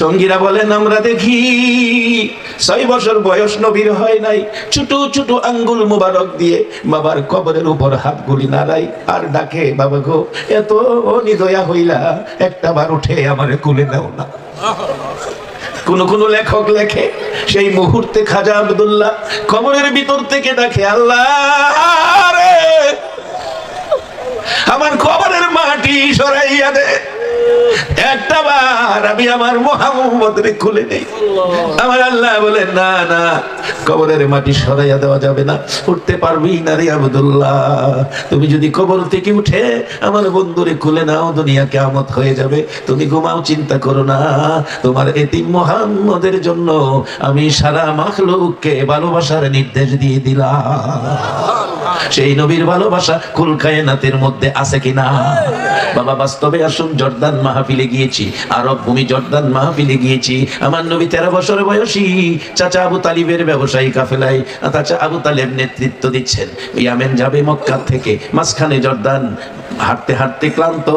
সঙ্গীরা বলেন আমরা দেখি 6 বছর বয়স নবীর হয় নাই, ছোট ছোট আঙ্গুল মুবারক দিয়ে বাবার কবরের উপর হাতগুলি নাড়াই আর ডাকে, বাবা গো এত নিদয়া হইলা একটা বার উঠে আমারে কুলে নাও না। কোন কোন লেখক লেখে সেই মুহূর্তে খাজা আব্দুল্লাহ কবরের ভিতর থেকে ডাকে, আল্লাহ রে আমার কবরের মাটি সরাইয়া দে, একটা বার আমি আমার মুহাম্মদরে খুলে নেই। আমার আল্লাহ বলেন না না, কবরের মাটি সরাইয়া দেওয়া যাবে না, উঠতে পারবি না রে আব্দুল্লাহ। তুমি যদি কবর থেকে উঠে আমার বন্ধুরে খুলে নাও, দুনিয়া কিয়ামত হয়ে যাবে। তুমি ঘুমাও, চিন্তা করো না, তোমার এতিম মুহাম্মদের জন্য আমি সারা মাখলুককে ভালোবাসার নির্দেশ দিয়ে দিলাম। সেই নবীর ভালোবাসা কুল কায়নাতের মধ্যে আছে কিনা? বাবা বাস্তবে আসুন, জর্দান মাহফিলে গিয়েছি, আরব ভূমি জর্দান মাহফিলে গিয়েছি। আমার নবী 13 বছর বয়সী, চাচা আবু তালিবের ব্যবসায়ী কাফেলায় চাচা আবু তালেব নেতৃত্ব দিচ্ছেন। ইয়ামেন যাবে মক্কা থেকে, মাঝখানে জর্দান, হাঁটতে হাঁটতে ক্লান্ত,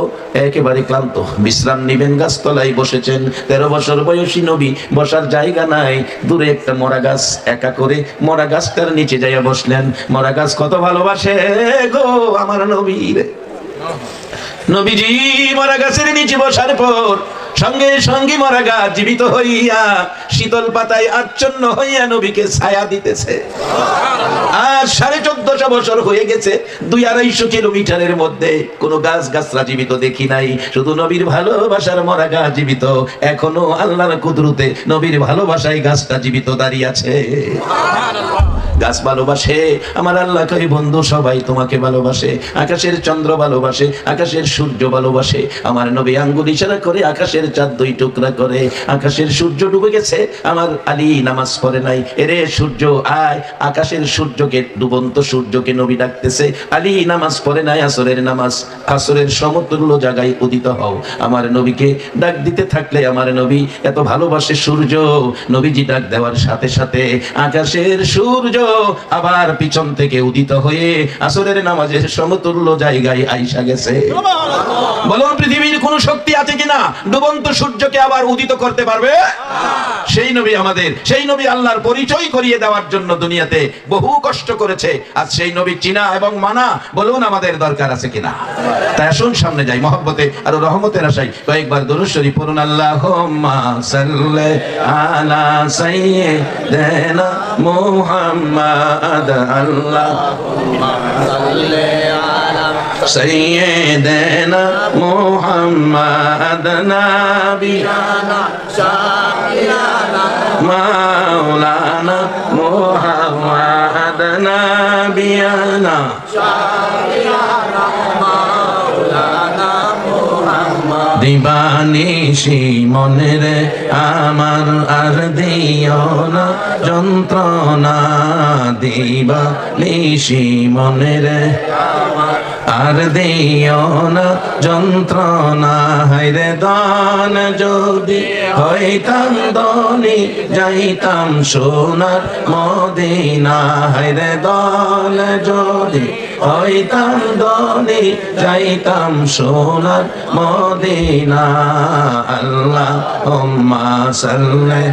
একেবারে ক্লান্ত, বিশ্রাম নিবেন, গাছতলায় বসেছেন। 13 বছর বয়সী নবী, বসার জায়গা নাই, দূরে একটা মরা গাছ, একা করে মরা গাছটার নিচে যাইয়া বসলেন। মরা গাছ কত ভালোবাসে গো আমার নবীর। নবীজি মরা গাছের নিচে বসার পর সঙ্গে সঙ্গে মরা গাছ জীবিত হইয়া শীতল পাতায় আচ্ছন্ন হইয়া নবীকে ছায়া দিতেছে। আজ 1450 বছর হয়ে গেছে, 200-250 কিলোমিটারের মধ্যে কোনো গাছ গাছরা জীবিত দেখি নাই, শুধু নবীর ভালোবাসার মরা গাছ জীবিত। এখনো আল্লাহর কুদরতে নবীর ভালোবাসায় গাছটা জীবিত দাঁড়িয়ে আছে। গাছ ভালোবাসে, আমার আল্লাহ কই বন্ধু সবাই তোমাকে ভালোবাসে। আকাশের চন্দ্র ভালোবাসে, আকাশের সূর্য ভালোবাসে। আমার নবী আঙ্গুল ইশারা করে আকাশের চাঁদ 2 টুকরা করে। আকাশের সূর্য ডুবে গেছে, আমার আলী নামাজ পড়ে নাই, এরে সূর্য আয়। আকাশের সূর্যকে, ডুবন্ত সূর্যকে নবী ডাকতেছে, আলী নামাজ পড়ে নাই, আসরের নামাজ, আসরের সমতুল্য জায়গায় উদিত হও। আমার নবীকে ডাক দিতে থাকলে আমার নবী এত ভালোবাসে সূর্য, নবীজি ডাক দেওয়ার সাথে সাথে আকাশের সূর্য আবার পিছন থেকে উদিত হয়ে আসরের নামাজের সমতুল্য জায়গায় আইসা গেছে। বলুন পৃথিবীর কোন শক্তি আছে কিনা ডুবন্ত সূর্যকে আবার উদিত করতে পারবে? সেই নবী আমাদের, সেই নবী আল্লাহর পরিচয় করিয়ে দেওয়ার জন্য দুনিয়াতে বহু কষ্ট করেছে। আজ সেই নবী চিনা এবং মানা বলুন আমাদের দরকার আছে কিনা? তাই আসুন সামনে যাই, মহব্বতে আর রহমতের আশায় কয়েকবার দরুদ শরীফ পড়ুন। আল্লাহুম্মা সাল্লি আলা সাইয়্যিদিনা মুহাম্মাদ, আল্লাহুম্মা সাল্লি আলা সাইয়্যিদিনা মুহাম্মাদ, নাবিয়ানা শাফিয়ানা মাওলানা মুহাম্মাদ, নাবিয়ানা শাফিয়ানা মাওলানা মুহাম্মাদ। দিবানিশি মনের আমার আর দিও না যন্ত্রণা, দিবানিশি মনের আমার আর দিও না যন্ত্রণা। হায়রে দান যদি হইতাম ধনী, যাইতাম সোনার মদিনা। হায়রে দান যদি হইতাম ধনী, যাইতাম সোনার মদিনা। আল্লাহুম্মা সাল্লি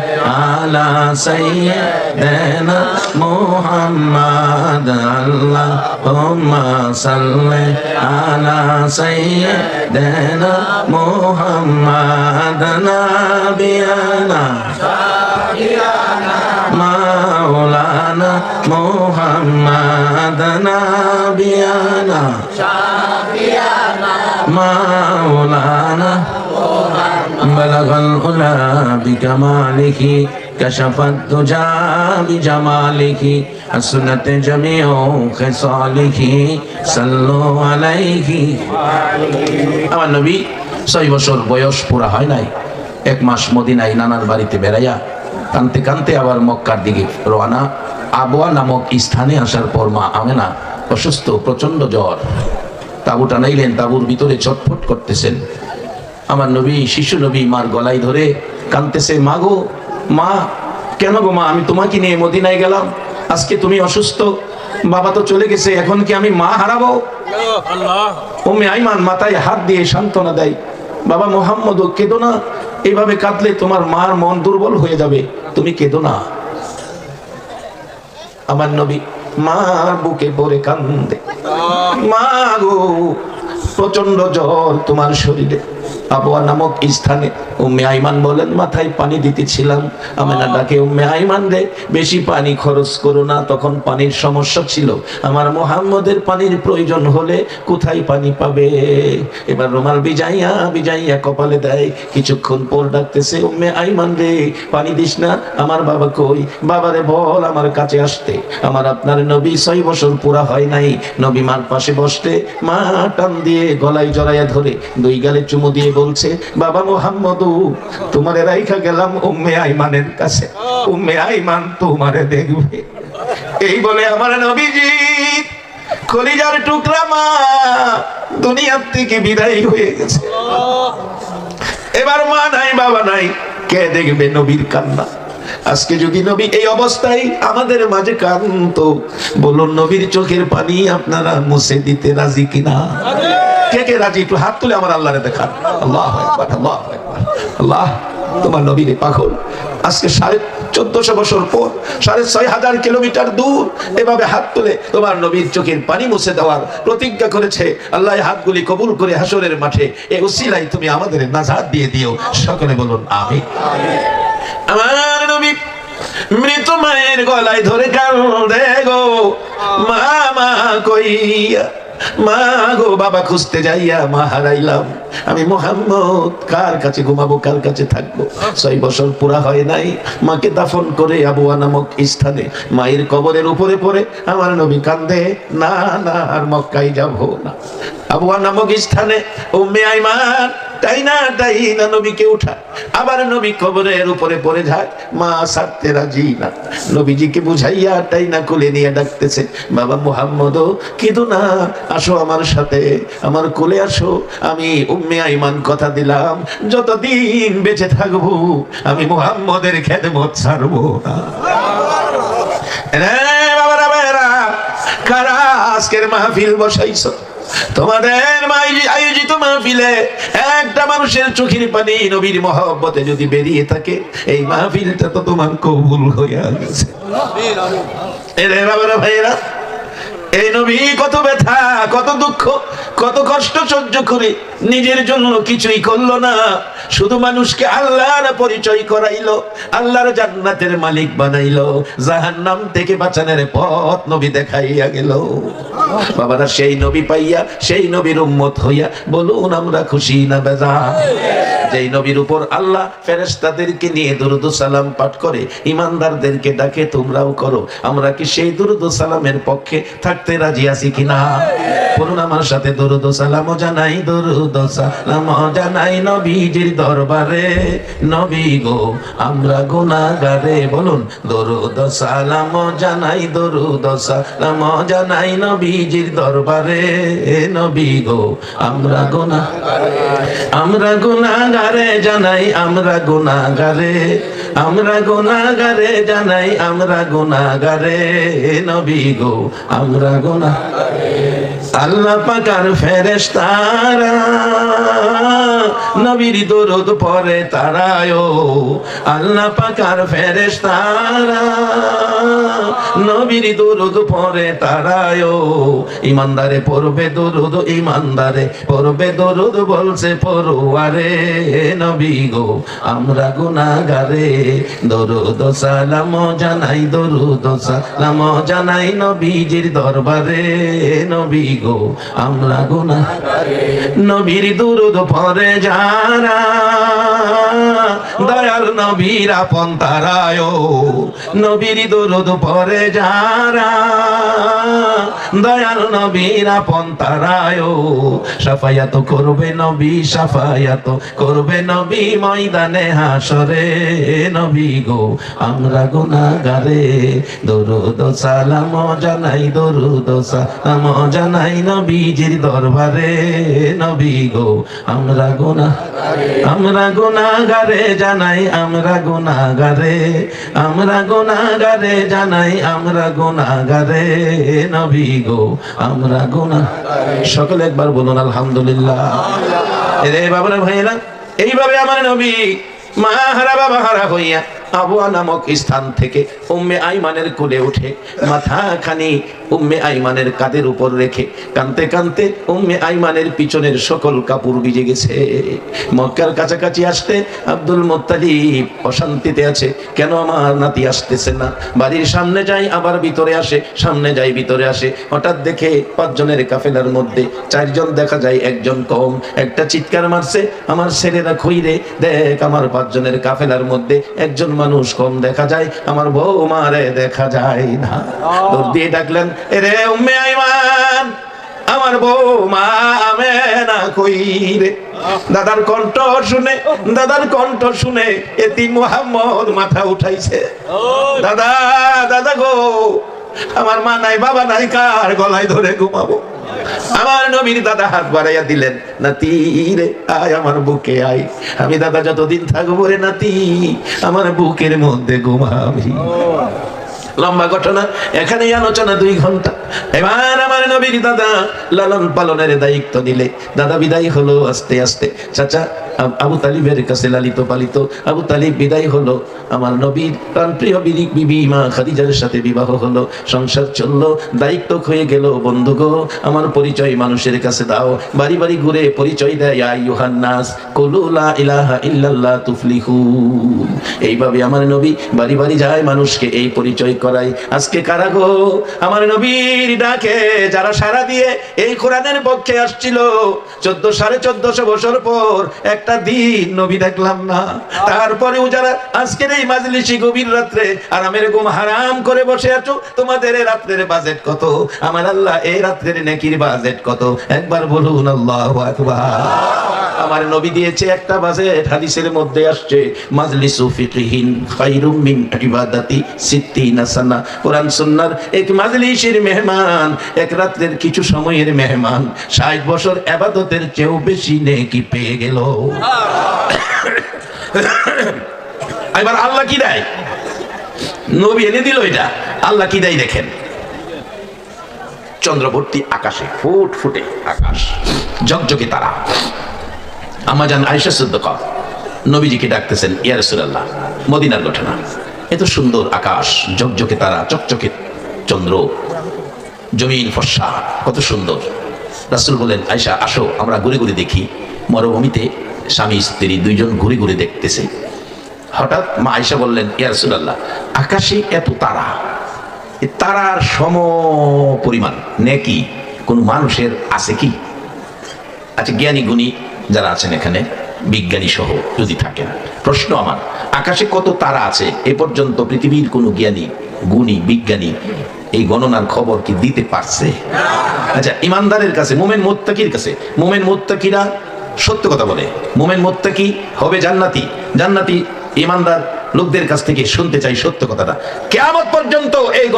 আলা সাইয়্যিদিনা মুহাম্মাদ, আল্লাহুম্মা সাল্লি আলা সাইয়্যিদিনা মুহাম্মাদ, নাবিয়ানা শাফিয়ানা মাওলানা মুহাম্মাদ, নাবিয়ানা শাফিয়ানা মাওলানা মুহাম্মাদ। বালাগাল উলা বিকামালিহি কাশাফাত দুজা বিজামালিহি, হাসনাত জামিউ খিসালিহি, সাল্লু আলাইহি। আমার নবী 6 বছর বয়স পুরা হয় নাই, 1 মাস মদিনায় নানার বাড়িতে বেড়াইয়া কানতে কানতে আবার মক্কার দিকে রওনা। আবওয়া নামক স্থানে আসার পর মা আমেনা অসুস্থ, প্রচন্ড জ্বর। তাবু টানাইলেন, তাবুর ভিতরে ছটফট করতেছেন। আমার নবী, শিশু নবী মার গলায় ধরে কানতেছে, মা গো মা, কেন গো মা, আমি তোমাকে নিয়ে মদিনায় গেলাম, আজকে তুমি অসুস্থ, বাবা তো চলে গেছে, এখন কি আমি মা হারাবো? উম্মে আইমান মাথায় হাত দিয়ে সান্ত্বনা দেয়, বাবা মুহাম্মদ কেঁদো না, এইভাবে কাঁদলে তোমার মার মন দুর্বল হয়ে যাবে, তুমি কেঁদো না। আমার নবী মার বুকে পড়ে কান্দে, মা গো প্রচন্ড জ্বর তোমার শরীরে। আবওয়া নামক স্থানে উম্মে আইমান বলেন, মাথায় পানি দিতেছিলাম, আমেনা ডাকে, উম্মে আইমান রে বেশি পানি খরচ করো না, তখন পানির সমস্যা ছিল, আমার মুহাম্মদের পানির প্রয়োজন হলে কোথায় পানি পাবে। এবার রুমাল বিজাইয়া কপালে দেয়, কিছুক্ষণ পর ডাকতেছে, উম্মে আইমান রে পানি দিস না, আমার বাবা কই, বাবারে বল আমার কাছে আসতে, আমার আপনার নবী 6 বছর পুরা হয় নাই। নবী মার পাশে বসতে, মা টান দিয়ে গলায় জড়াইয়া ধরে 2 গালে চুমু দিয়ে বলছে, বাবা মুহাম্মদ তোমারে রাইখা গেলাম উম্মে আইমানের কাছে, উম্মে আইমান তোমারে দেখবে। এই বলে আমার নবীজি কলিজার টুকরা মা দুনিয়ার থেকে বিদায় হয়ে গেছে। এবার মা নাই বাবা নাই, কে দেখবে নবীর কান্না। আজকে যদি নবী এই অবস্থায় আমাদের মাঝে কাঁদতো, বলুন নবীর চোখের পানি আপনারা মুছে দিতে রাজি কিনা? কে কে রাজি? একটু হাত তুলে আমার আল্লাহরে দেখান। আল্লাহু আকবার, আল্লাহু আকবার। আল্লাহ তোমার নবীর পাগল আজকে 1450 বছর পর 6500 কিলোমিটার দূর এভাবে হাত তুলে তোমার নবীর চোখের পানি মুছে দেওয়ার প্রতিজ্ঞা করেছে। আল্লাহ হাতগুলি কবুল করে হাসরের মাঠে এই উসিলায় তুমি আমাদের নাজাত দিয়ে দিও। সকলে বলুন আমিন। আমার নবী মৃত মায়ের গলায় ধরে কান্দে গো, মা কইয়া, মা গো বাবা খুঁজতে যাইয়া মা হারাইলাম, আমি মুহাম্মদ কার কাছে ঘুমাবো, কার কাছে থাকবো। 6 বছর পুরা হয় নাই, মাকে দাফন করে আবওয়া নামক স্থানে মায়ের কবরের উপরে পড়ে আমার নবী কান্দে, না না আর মক্কায় যাবো না। আবওয়া নামক স্থানে উম্মে আইমান তাই না নবীকে উঠা, আবার নবী কবরের উপরে পড়ে যায়, মা ছাড়তে রাজি না। নবীজিকে বুঝাইয়া তাই না কোলে নিয়ে ডাকতেছে, বাবা মুহাম্মদ কিন্তু না, আসো আমার সাথে, আমার কোলে আসো, আমি উম্মে আইমান কথা দিলাম যতদিন বেঁচে থাকবো আমি মুহাম্মদের খেদমত ছাড়বো না। রে বাবারা ভাইরা, কারা আজকের মাহফিল বসাইছো? তোমাদের আয়োজিত মাহফিলে একটা মানুষের চোখের পানি নবীর মহব্বতে যদি বেরিয়ে থাকে, এই মাহফিলটা তো তোমার কবুল হয়ে গেছে। এরে বাবারা ভাইরা, এই নবী কত ব্যথা, কত দুঃখ, কত কষ্ট সহ্য করে নিজের জন্য কিছুই করলো না, শুধু মানুষকে আল্লাহর পরিচয় করাইলো, আল্লাহর জান্নাতের মালিক বানাইলো, জাহান্নাম থেকে বাঁচানোর পথ নবী দেখাইয়া গেল। বাবারা সেই নবী পাইয়া, সেই নবীর উম্মত হইয়া বলুন আমরা খুশি না বেজার? যেই নবীর উপর আল্লাহ ফেরেশতাদেরকে নিয়ে দুরূদ ও সালাম পাঠ করে ইমানদারদেরকে ডাকে তোমরাও করো, আমরা কি সেই দুরূদ ও সালামের পক্ষে থাকতে রাজি আছি কিনা? বলুন আমার সাথে, দুরূদ ও সালাম জানাই, দুরূদ ও সালাম জানাই নবীজির দরবারে, নবী গো আমরা গুনাহগারে। বলুন দুরূদ ও সালাম জানাই, দুরূদ ও সালাম জানাই নবীজির দরবারে, নবী গো আমরা গুনাহগারে, আমরা গুনাহগারে জানাই, আমরা গুনাহগারে, আমরা গুনাহগারে জানাই, আমরা গুনাহগারে, নবী গো আমরা গুনাহগারে। আল্লাহ পাকের ফেরেশতারা নবীর দরুদ পড়ে তারায়ো, আল্লাহ পাকের ফেরেশতারা নবীর দরুদ পড়ে তারায়ো, ইমানদারে পড়বে দরুদ, ইমানদারে পড়বে দরুদ, বলছে পড়ুয়ারে, নবী গো আমরা গুনাহগারে, দরুদ সালাম জানাই, দরুদ সালাম জানাই নবীজির দরবারে, নবী গো আমরা গুনাহগারে। নবীর দরুদ পড়ে যারা দয়াল নবীর আপন তারায়ো, নবীর দরুদ পড়ে যারা দয়াল নবীর আপন তারায়ো, শাফায়াত করবে নবী, শাফায়াত করবে নবী ময়দানে হাসরে, নবী গো আমরা গুনাহগারে, দরুদ সালাম জানাই, দরুদ সালাম জানাই নবীজির দরবারে, নবী গো আমরা গুনাহগারে, আমরা গুনাহগারে জানাই, আমরা গুনাহগারে, আমরা গুনাহগারে জানাই, আমরা গুনাহগারে, নবী গো আমরা গুনাহগারে। সকলে একবার বলুন আলহামদুলিল্লাহ। এরে বাবারা ভাইয়েরা, এইভাবে আমার নবী মা হারা বাবা হারা হইয়া আবুয়া নামক স্থান থেকে উম্মে আইমানের কোলে উঠে মাথাখানি উম্মে আইমানের কাঁধের উপর রেখে কাঁদতে কাঁদতে উম্মে আইমানের পিছনের সকল কাপড় ভিজে গেছে। মক্কার কাছাকাছি আসতে আব্দুল মুত্তালিব অশান্তিতে আছে, কেন আমার নাতি আসতেছে না। বাড়ির সামনে যাই আবার ভিতরে আসে, সামনে যাই ভিতরে আসে। হঠাৎ দেখে 5 জনের কাফেলার মধ্যে 4 জন দেখা যায়, 1 জন কম। একটা চিৎকার মারছে, আমার ছেলেরা খইরে দেখ আমার 5 জনের কাফেলার মধ্যে 1 জন মানুষ কম দেখা যায়, আমার বউ মারে দেখা যায় না। দৌড় দিয়ে ডাকলেন, এরে উম্মে আইমান, আমার বউ মা আমেনা কই রে? দাদার কণ্ঠ শুনে এতিম মুহাম্মদ মাথা উঠাইছে। দাদা দাদা গো, আমার মা নাই বাবা নাই, কার গলায় ধরে ঘুমাবো? আমার নবীর দাদা হাত বাড়াইয়া দিলেন, নাতি রে আয় আমার বুকে আয়, আমি দাদা যতদিন থাকবো রে নাতি আমার বুকের মধ্যে ঘুমাবি। লম্বা ঘটনা, এখানেই আলোচনা 2 ঘন্টা। এবার আমার নবীর দাদা লালন পালনের দায়িত্ব নিলে দাদা বিদায় হলো আস্তে আস্তে। চাচা আবু তালিবের কাছে লালিত পালিত আবু তালিব বিদায় হলো। আমার নবীর প্রাণপ্রিয় বিবি মা খাদিজার সাথে বিবাহ হলো, সংসার চললো, দায়িত্ব হয়ে গেল। বন্ধু গো, আমার পরিচয় মানুষের কাছে দাও। বাড়ি বাড়ি ঘুরে পরিচয় দেয়, ইয়া আইয়ুহান নাস কুলু লা ইলাহা ইল্লাল্লাহ তুফলিহুন। এইভাবে আমার নবী বাড়ি বাড়ি যায়, মানুষকে এই পরিচয় করাই। আজকে কারা গো আমার নবীর ডাকে যারা সারা দিয়ে এই কোরআনের পক্ষে আসছিল, 14,500 বছর পর একটা দিন নবী দেখলাম না। তারপরেও যারা আজকের এই মাজলিসে গভীর রাত্রে আরামের ঘুম হারাম করে বসে আছো, তোমাদের এই রাত্রের বাজেট কত? আমার আল্লাহ এই রাত্রের নেকির বাজেট কত? একবার বলুন আল্লাহু আকবার। আমার নবী দিয়েছে একটা বাজেট, হাদিসের মধ্যে আসছে মাজলিসু ফিকহিন খায়রুম মিন ইবাদাতি 60 সানা। কোরআন সুন্নাহর এক মাজলিসের মেহমান, এক রাতের কিছু সময়ের মেহমান 60 বছর ইবাদতের চেয়েও বেশি নেকি পেয়ে গেল। এবার আল্লাহ কি দেয়? নবী এনে দিল এটা, আল্লাহ কি দেয় দেখেন। চন্দ্রবর্তী আকাশে, ফুটফুটে আকাশ, ঝকঝকে তারা। আম্মাজান আয়েশা সিদ্দিকা নবীজিকে ডাকতেছেন, ইয়া রাসূলুল্লাহ, মদিনার ঘটনা, এত সুন্দর আকাশ, ঝকঝকে তারা, চকচকে চন্দ্র, জমিন ফর্সা, কত সুন্দর। রাসূল বলেন, আয়েশা আসো আমরা ঘুরে ঘুরে দেখি। মরুভূমিতে স্বামী স্ত্রী 2 জন ঘুরে ঘুরে দেখতেছে। হঠাৎ মা আয়েশা বললেন, ইয়া রাসূলুল্লাহ, আকাশে এত তারা, এই তারার সম পরিমাণ নেকি কোন মানুষের আছে কি? আচ্ছা, জ্ঞানী গুণী যারা আছেন এখানে, বিজ্ঞানী সহ যদি থাকেন, প্রশ্ন আমার, আকাশে কত তারা আছে এ পর্যন্ত পৃথিবীর কোন জ্ঞানী গুণী বিজ্ঞানী এই গণনার খবর কি দিতে পারছে? আচ্ছা, ইমানদারের কাছে, মুমিন মুত্তাকির কাছে, মুমিন মুত্তাকিরা সত্য কথা বলে, মুমিন মুত্তাকি হবে জান্নাতি, জান্নাতি ইমানদার লোকদের কাছ থেকে শুনতে চাই সত্য কথাটা। কিয়ামত পর্যন্ত এই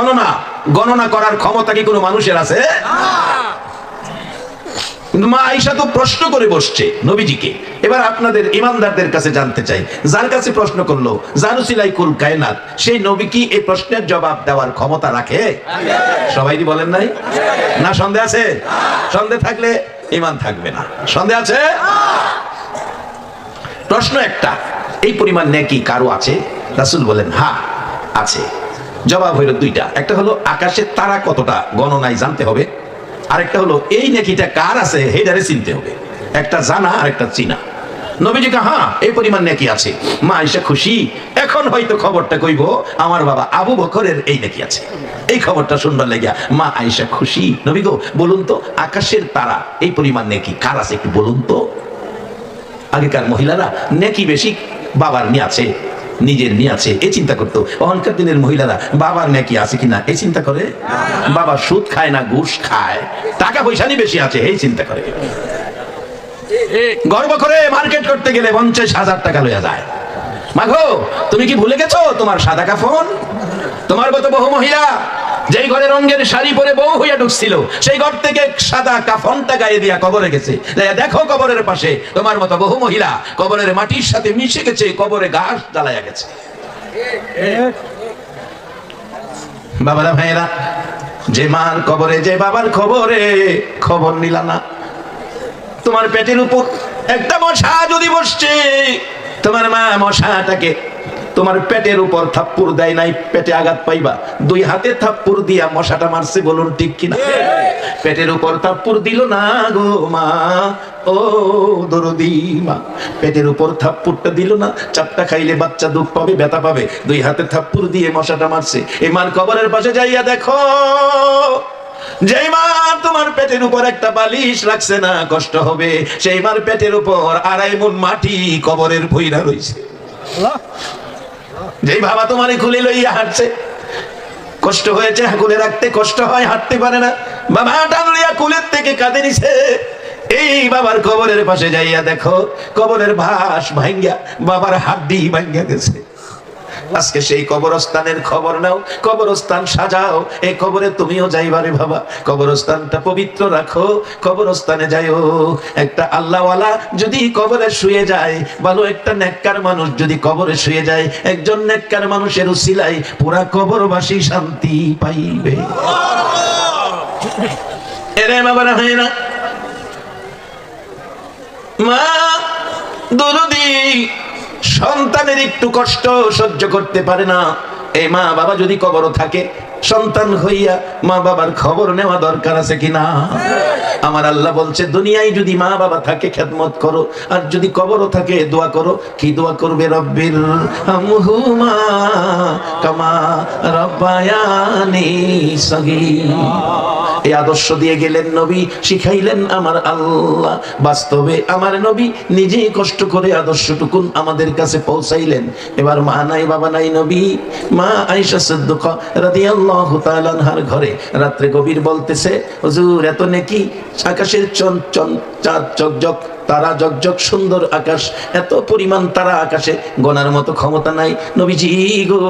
গণনা করার ক্ষমতা কি কোনো মানুষের আছে? কিন্তু মা আয়েশা তো প্রশ্ন করে বসছে নবীজিকে। এবার আপনাদের ইমানদারদের কাছে জানতে চাই, যার কাছে প্রশ্ন করলো জানুসিলাই কুল কায়নাত, সেই নবী কি এই প্রশ্নের জবাব দেওয়ার ক্ষমতা রাখে? সবাই কি বলেন নাই? না সন্দেহ আছে? সন্দেহ থাকলে ঈমান থাকবে না। সন্দেহ আছে? প্রশ্ন একটা, এই পরিমাণ নেকি কারো আছে? রাসূল বলেন হ্যাঁ আছে। জবাব হইল 2টা, একটা হলো আকাশের তারা কতটা গণনায় জানতে হবে, আরেকটা হলো এই নেকিটা কার আছে হেডারে চিনতে হবে। একটা জানা আর একটা চিনা। নবীজি কা হ্যাঁ এই পরিমাণ নেকি আছে। মা আয়েশা খুশি, এখন হয়তো খবরটা কইব আমার বাবা আবু বকরের এই নেকি আছে, এই খবরটা শুনবার লাগিয়া মা আয়েশা খুশি। নবী গো বলুন তো, আকাশের তারা এই পরিমাণ নেকি কার আছে একটু বলুন তো। আগেকার মহিলারা নেকি বেশি বাবার নিয়ে আছে, নিজের নিয়ে আছে এই চিন্তা করতো। অহংকার দিনের মহিলারা বাবার নেকি আছে কিনা এই চিন্তা করে। বাবা সুদ খায় না ঘুষ খায়, টাকা পয়সা নিয়ে বেশি আছে এই চিন্তা করে। গর্ব করে মার্কেট করতে গেলে 50,000 টাকা লইয়া যায়। মাগো তুমি কি ভুলে গেছো তোমার সাদা কাফন? তোমার মতো বহু মহিলা যেই ঘরে রঙের শাড়ি পরে বউ হইয়া ঢুকছিল, সেই ঘর থেকে সাদা কাফনটা গায়ে দিয়া কবরে গেছে। দেখো কবরের পাশে তোমার মতো বহু মহিলা কবরের মাটির সাথে মিশে গেছে, কবরে ঘাস জ্বালাইয়া গেছে। বাবারা ভাইয়েরা, যে মার কবরে যে বাবার খবরে খবর নিলা না। তোমার পেটের উপর একটা মশা যদি বসছে, তোমার মা মশাটাকে তোমার পেটের উপর থাপ্পড় দেয় নাই, পেটে আঘাত পাইবা, দুই হাতে থাপ্পড় দিয়া মশাটা মারছে, বলুন ঠিক কিনা? পেটের উপর থাপ্পড় দিল না গো মা, ও দরদি মা, পেটের উপর থাপ্পড়টা দিল না। চাপটা খাইলে বাচ্চা দুঃখ পাবে, ব্যথা পাবে, দুই হাতে থাপ্পড় দিয়ে মশাটা মারছে। এই মার কবরের পাশে যাইয়া দেখো, যেই মা তোমার পেটের উপর একটা বালিশ রাখছে না, কষ্ট হবে, সেই মার পেটের উপর 2.5 মণ মাটি কবরের ভইরা রইছে। যেই বাবা তোমারে খুলে লইয়া হাঁটছে, কষ্ট হয়েছে, কুলে রাখতে কষ্ট হয়, হাঁটতে পারে না, বাবা টান লইয়া কুলের থেকে কাঁদে নিছে। এই বাবার কবরের পাশে যাইয়া দেখো, কবরের ভাস ভাঙ্গা, বাবার হাড্ডি ভাঙ্গা গেছে। আজকে সেই কবরস্থানের খবর নাও, কবরস্থান সাজাও। এই কবরে তুমিও যাইবারে বাবা, কবরস্থানটা পবিত্র রাখো, কবরস্থানে যাইও। একটা আল্লাহওয়ালা যদি কবরে শুয়ে যায়, ভালো একটা নেককার মানুষ যদি কবরে শুয়ে যায়, একজন নেককার মানুষের উসিলায় পুরা কবরবাসী শান্তি পাইবে। এরে বাবারা হয় না, মা দরদি সন্তানের একটু কষ্ট সহ্য করতে পারে না। এই মা বাবা যদি কবরও থাকে, সন্তান হইয়া মা বাবার খবর নেওয়া দরকার আছে কিনা? আমার আল্লাহ বলছে, দুনিয়ায় যদি মা বাবা থাকে খেদমত করো, আর যদি কবরও থাকে দোয়া করো। কি দোয়া করবে? রব্বির হামহুমা কামা রব্বায়ানি সগীর। এই আদর্শ দিয়ে গেলেন নবী, শিখাইলেন আমার আল্লাহ। বাস্তবে আমার নবী নিজেই কষ্ট করে আদর্শটুকুন আমাদের কাছে পৌঁছাইলেন। এবার মা নাই বাবা নাই, নবী মা আয়েশা সিদ্দিকা রাদিয়াল্লাহু তাআলা আনহার ঘরে রাত্রে গভীর বলতেছে, হুজুর এত নেকি, আকাশের চাঁদ চকচক, তারা জকজক সুন্দর আকাশ, এত পরিমাণ তারা আকাশে গোনার মতো ক্ষমতা নাই। নবীজি গো,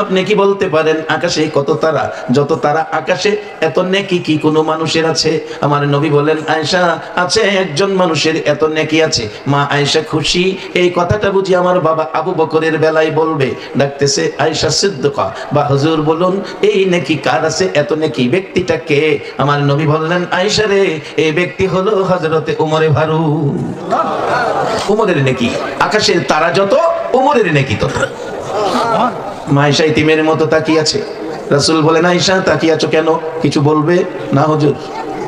আপনি কি বলতে পারেন আকাশে কত তারা? যত তারা আকাশে, এত নেকি কি কোনো মানুষের আছে? আমার নবী বলেন, আয়েশা আছে, একজন মানুষের এত নেকি আছে। মা আয়েশা খুশি, এই কথাটা বুঝি আমার বাবা আবু বকরের বেলায় বলবে। ডাকতেছে আয়েশা সিদ্দিকা, বা হুজুর বলুন এই নেকি কার আছে? এত নেকি ব্যক্তিটা কে? আমার নবী বললেন, আয়েশা রে, এই ব্যক্তি হলো হযরতে উমরে ফারুক। উমরের নেকি, আকাশের তারা যত, উমরের নেকি তত। মা আয়েশা ইতিমের মতো তাকিয়ে আছে। রাসূল বলেন, আয়েশা তাকিয়ে আছো কেন? কিছু বলবে না? হুজুর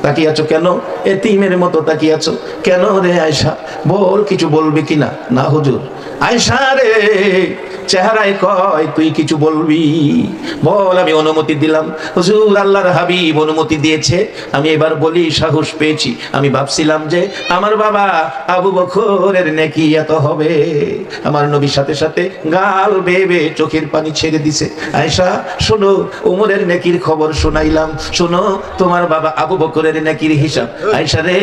তাকিয়ে আছো কেন? এতিমের মতো তাকিয়ে আছো কেন রে আয়েশা? বল, কিছু বলবি কিনা? না হুজুর। আয়েশা রে, চেহারায় কয় তুই কিছু বলবি, বল, আমি অনুমতি দিলাম। হুজুর আল্লাহর হাবিব অনুমতি দিয়েছে, আমি এবার বলি, সাহস পেয়েছি। আমি ভাবছিলাম যে আমার বাবা আবু বকরের নেকি এত হবে। আমার নবীর সাথে সাথে গাল বেয়ে চোখের পানি ছেড়ে দিছে। আয়েশা শোনো, উমরের নেকির খবর শোনাইলাম, শোনো তোমার বাবা আবু বকরের নেকির হিসাব। আয়েশা রে,